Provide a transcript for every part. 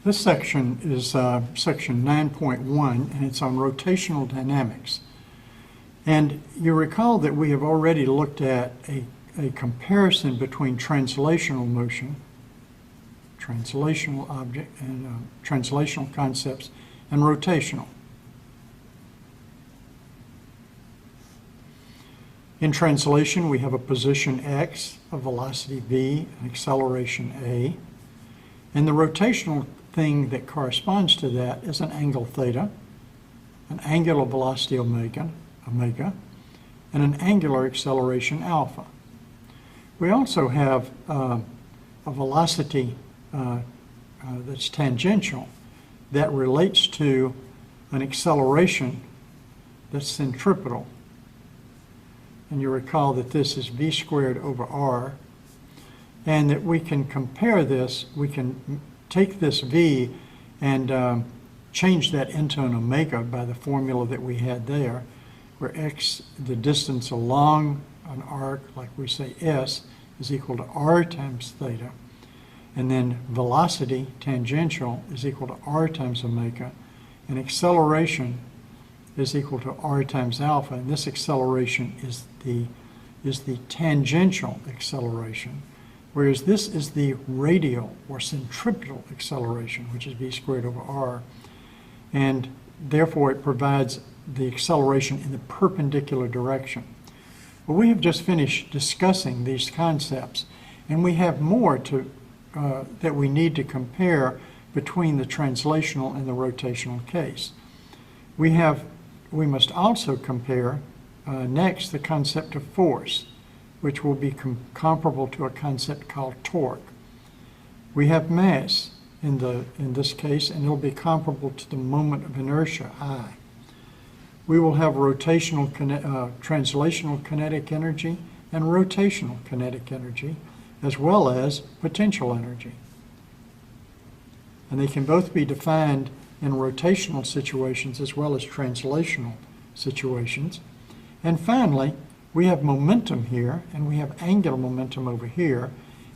This section is section 9.1, and it's on rotational dynamics. And you recall that we have already looked at a comparison between translational motion, translational object, and translational concepts, and rotational. In translation, we have a position x, a velocity v, an acceleration a, and the rotational thing that corresponds to that is an angle theta, an angular velocity omega, and an angular acceleration alpha. We also have a velocity that's tangential that relates to an acceleration that's centripetal. And you recall that this is v squared over r, and that we can compare this, we can take this v and change that into an omega by the formula that we had there, where x, the distance along an arc, like we say s, is equal to r times theta, and then velocity, tangential, is equal to r times omega, and acceleration is equal to r times alpha, and this acceleration is the tangential acceleration, whereas this is the radial or centripetal acceleration, which is v squared over r, and therefore it provides the acceleration in the perpendicular direction. Well, we have just finished discussing these concepts, and we have more that we need to compare between the translational and the rotational case. We must also compare next the concept of force, which will be comparable to a concept called torque. We have mass in this case, and it'll be comparable to the moment of inertia, I. We will have translational kinetic energy and rotational kinetic energy, as well as potential energy. And they can both be defined in rotational situations as well as translational situations. And finally, we have momentum here, and we have angular momentum over here,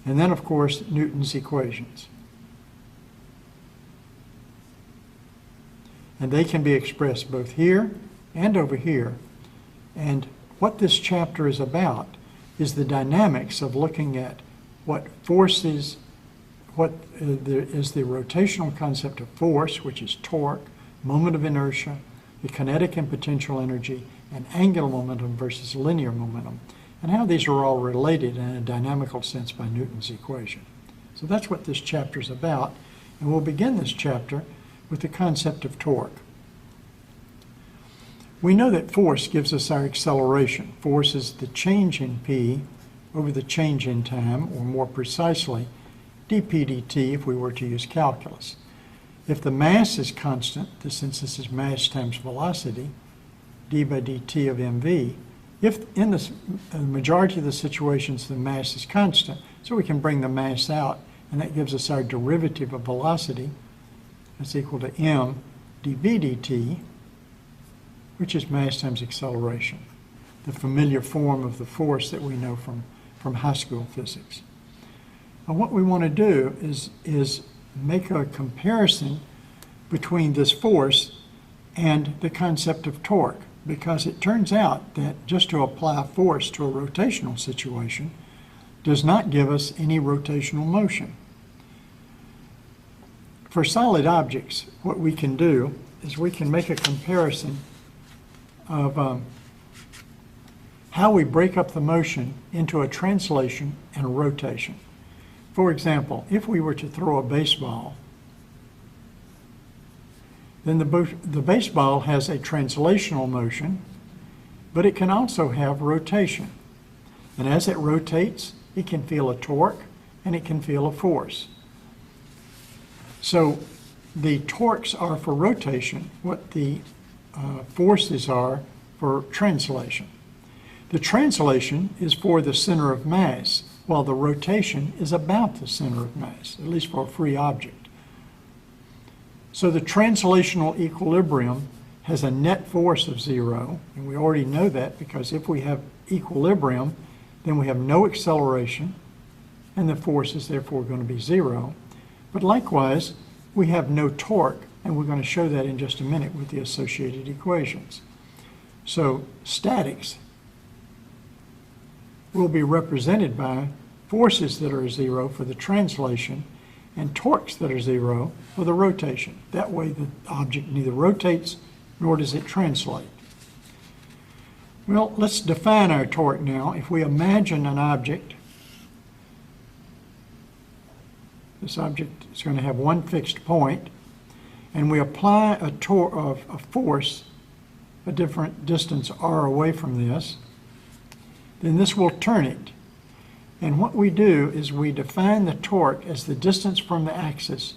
and then, of course, Newton's equations. And they can be expressed both here and over here. And what this chapter is about is the dynamics of looking at what forces, is the rotational concept of force, which is torque, moment of inertia, the kinetic and potential energy, and angular momentum versus linear momentum, and how these are all related in a dynamical sense by Newton's equation. So that's what this chapter is about, and we'll begin this chapter with the concept of torque. We know that force gives us our acceleration. Force is the change in p over the change in time, or more precisely, dp dt if we were to use calculus. If the mass is constant, since this is mass times velocity, d by dt of mv, if in the majority of the situations the mass is constant, so we can bring the mass out, and that gives us our derivative of velocity. That's equal to m dv dt, which is mass times acceleration, the familiar form of the force that we know from high school physics. And what we want to do is make a comparison between this force and the concept of torque, because it turns out that just to apply force to a rotational situation does not give us any rotational motion. For solid objects, what we can do is we can make a comparison of how we break up the motion into a translation and a rotation. For example, if we were to throw a baseball, then the baseball has a translational motion, but it can also have rotation. And as it rotates, it can feel a torque and it can feel a force. So the torques are for rotation, what the forces are for translation. The translation is for the center of mass, while the rotation is about the center of mass, at least for a free object. So the translational equilibrium has a net force of 0, and we already know that because if we have equilibrium, then we have no acceleration, and the force is therefore going to be 0. But likewise, we have no torque, and we're going to show that in just a minute with the associated equations. So statics will be represented by forces that are zero for the translation and torques that are zero for the rotation. That way the object neither rotates nor does it translate. Well, let's define our torque now. If we imagine an object, this object is going to have one fixed point, and we apply a force a different distance r away from this, then this will turn it. And what we do is we define the torque as the distance from the axis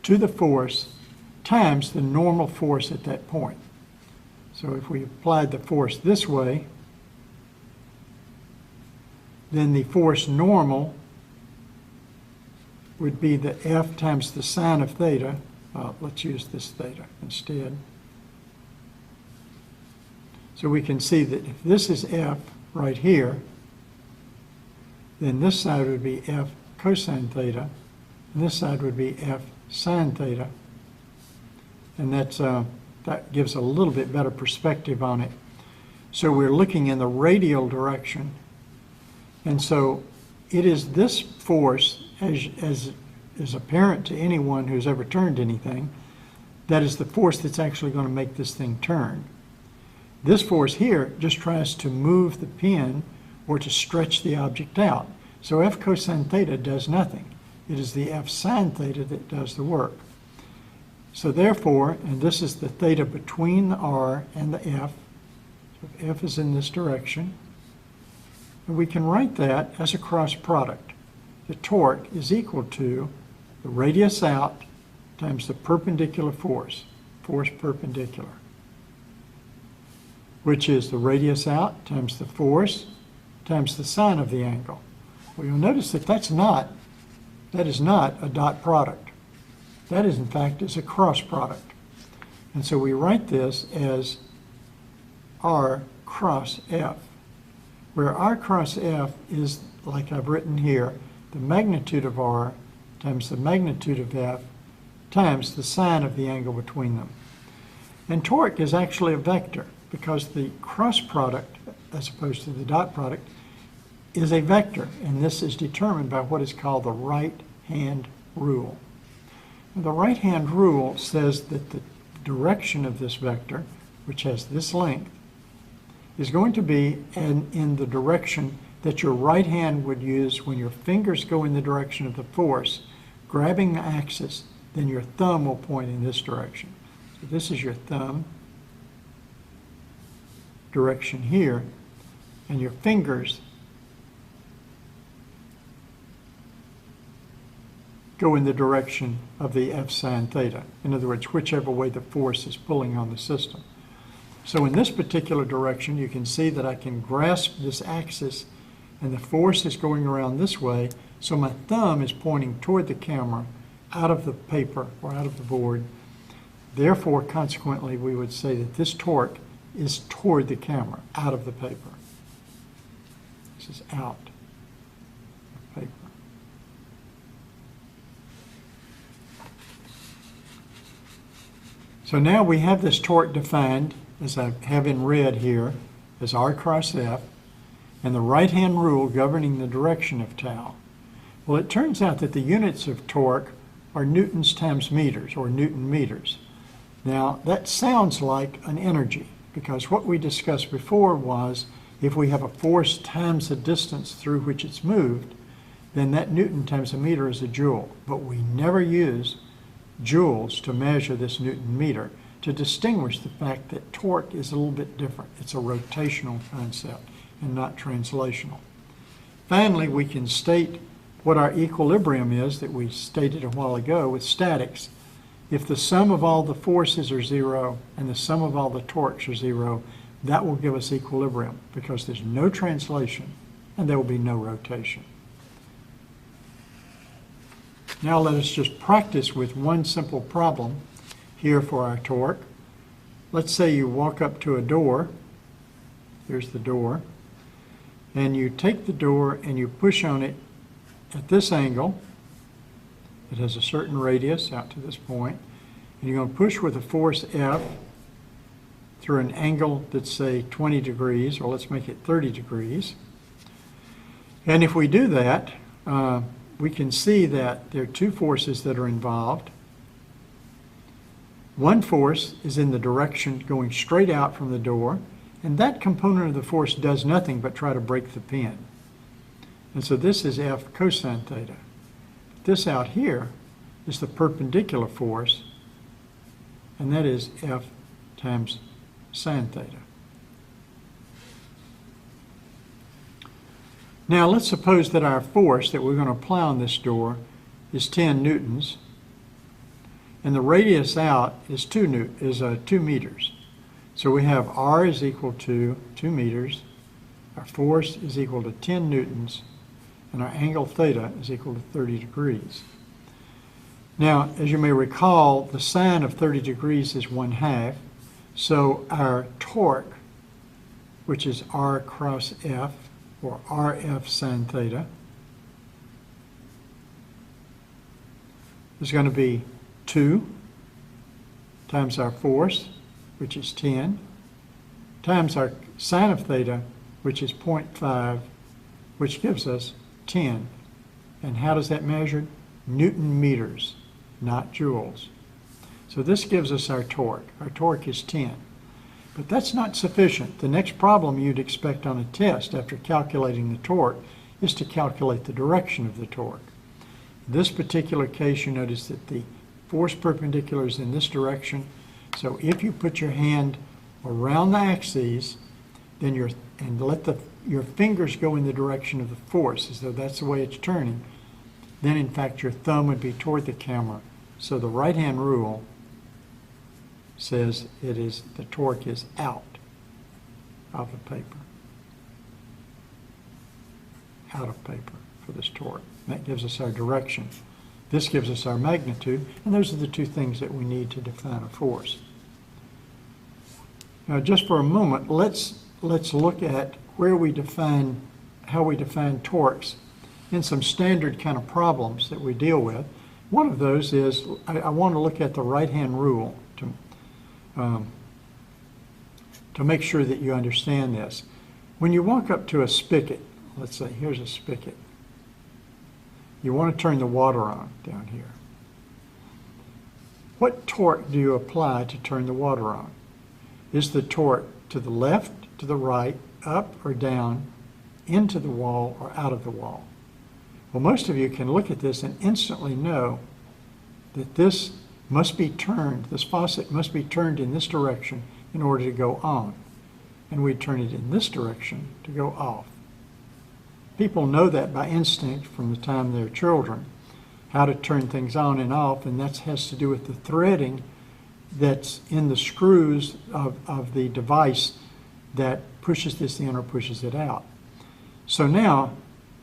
to the force times the normal force at that point. So if we applied the force this way, then the force normal would be the F times the sine of theta. Let's use this theta instead. So we can see that if this is F right here, then this side would be F cosine theta, and this side would be F sine theta. And that gives a little bit better perspective on it. So we're looking in the radial direction. And so it is this force, as is apparent to anyone who's ever turned anything, that is the force that's actually going to make this thing turn. This force here just tries to move the pin or to stretch the object out. So F cosine theta does nothing. It is the F sine theta that does the work. So therefore, and this is the theta between the R and the F, so if F is in this direction, and we can write that as a cross product. The torque is equal to the radius out times the perpendicular force, force perpendicular, which is the radius out times the force times the sine of the angle. Well, you'll notice that that is not a dot product. That is, in fact, is a cross product. And so we write this as R cross F, where R cross F is, like I've written here, the magnitude of R times the magnitude of F times the sine of the angle between them. And torque is actually a vector, because the cross product, as opposed to the dot product, is a vector, and this is determined by what is called the right-hand rule. The right-hand rule says that the direction of this vector, which has this length, is going to be in the direction that your right hand would use when your fingers go in the direction of the force, grabbing the axis, then your thumb will point in this direction. So this is your thumb direction here, and your fingers go in the direction of the F sine theta. In other words, whichever way the force is pulling on the system. So in this particular direction, you can see that I can grasp this axis, and the force is going around this way, so my thumb is pointing toward the camera, out of the paper or out of the board. Therefore, consequently, we would say that this torque is toward the camera, out of the paper. This is out of paper. So now we have this torque defined, as I have in red here, as R cross F, and the right-hand rule governing the direction of tau. Well, it turns out that the units of torque are newtons times meters, or Newton meters. Now, that sounds like an energy, because what we discussed before was if we have a force times the distance through which it's moved, then that Newton times a meter is a joule. But we never use joules to measure this Newton meter, to distinguish the fact that torque is a little bit different. It's a rotational concept and not translational. Finally, we can state what our equilibrium is that we stated a while ago with statics. If the sum of all the forces are zero and the sum of all the torques are zero, that will give us equilibrium, because there's no translation and there will be no rotation. Now let us just practice with one simple problem here for our torque. Let's say you walk up to a door. Here's the door. And you take the door and you push on it at this angle, It has a certain radius out to this point, and you're going to push with a force F through an angle that's, say, 20 degrees, or let's make it 30 degrees. And if we do that, we can see that there are two forces that are involved. One force is in the direction going straight out from the door, and that component of the force does nothing but try to break the pin. And so this is F cosine theta. This out here is the perpendicular force, and that is F times sine theta. Now let's suppose that our force that we're going to apply on this door is 10 newtons, and the radius out is 2 meters. So we have R is equal to 2 meters, our force is equal to 10 newtons, and our angle theta is equal to 30 degrees. Now, as you may recall, the sine of 30 degrees is 1/2, so our torque, which is R cross F, or RF sine theta, is going to be 2 times our force, which is 10, times our sine of theta, which is 0.5, which gives us 10. And how does that measure? Newton meters, not joules. So this gives us our torque. Our torque is 10. But that's not sufficient. The next problem you'd expect on a test after calculating the torque is to calculate the direction of the torque. In this particular case, you notice that the force perpendicular is in this direction. So if you put your hand around the axes, then let your fingers go in the direction of the force, as though that's the way it's turning, then in fact your thumb would be toward the camera. So the right-hand rule says the torque is out of the paper. Out of paper for this torque. That gives us our direction. This gives us our magnitude, and those are the two things that we need to define a force. Now, just for a moment, let's look at how we define torques in some standard kind of problems that we deal with. One of those is, I want to look at the right-hand rule to make sure that you understand this. When you walk up to a spigot, let's say here's a spigot, you want to turn the water on down here. What torque do you apply to turn the water on? Is the torque to the left, to the right, up or down, into the wall or out of the wall? Well, most of you can look at this and instantly know that this must be turned, this faucet must be turned in this direction in order to go on. And we turn it in this direction to go off. People know that by instinct from the time they're children, how to turn things on and off, and that has to do with the threading that's in the screws of the device that pushes this in or pushes it out. So now,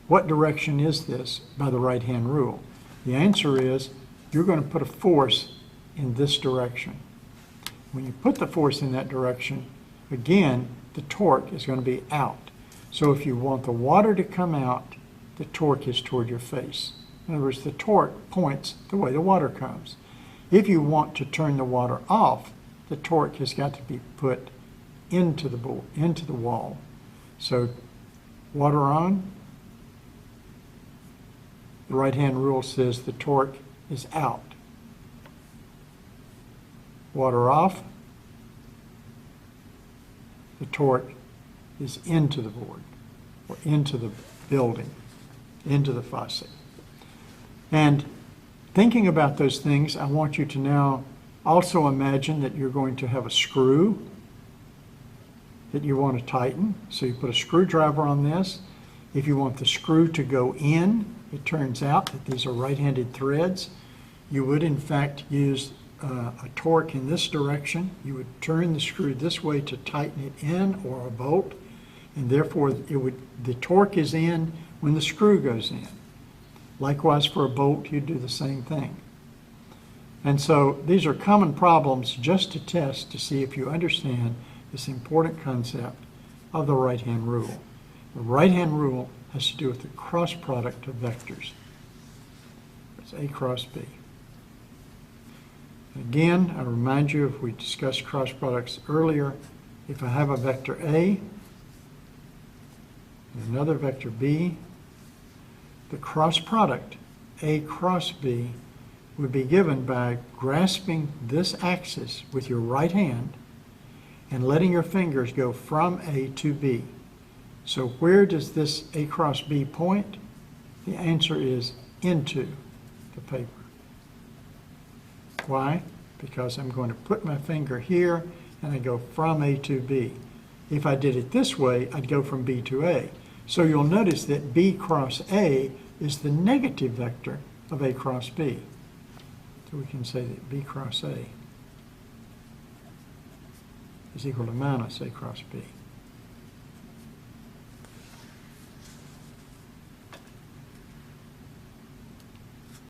what direction is this by the right-hand rule? The answer is you're going to put a force in this direction. When you put the force in that direction, again, the torque is going to be out. So if you want the water to come out, the torque is toward your face. In other words, the torque points the way the water comes. If you want to turn the water off, the torque has got to be put into the wall. So water on, the right-hand rule says the torque is out. Water off, the torque is into the board, or into the building, into the faucet. And thinking about those things, I want you to now also imagine that you're going to have a screw that you want to tighten. So you put a screwdriver on this. If you want the screw to go in, it turns out that these are right-handed threads. You would in fact use a torque in this direction. You would turn the screw this way to tighten it in, or a bolt, and therefore the torque is in when the screw goes in. Likewise, for a bolt, you'd do the same thing. And so these are common problems just to test to see if you understand this important concept of the right-hand rule. The right-hand rule has to do with the cross product of vectors. is A cross B. Again, I remind you, if we discussed cross products earlier, if I have a vector A and another vector B, the cross product, A cross B, would be given by grasping this axis with your right hand and letting your fingers go from A to B. So where does this A cross B point? The answer is into the paper. Why? Because I'm going to put my finger here and I go from A to B. If I did it this way, I'd go from B to A. So you'll notice that B cross A is the negative vector of A cross B. So we can say that B cross A is equal to minus A cross B.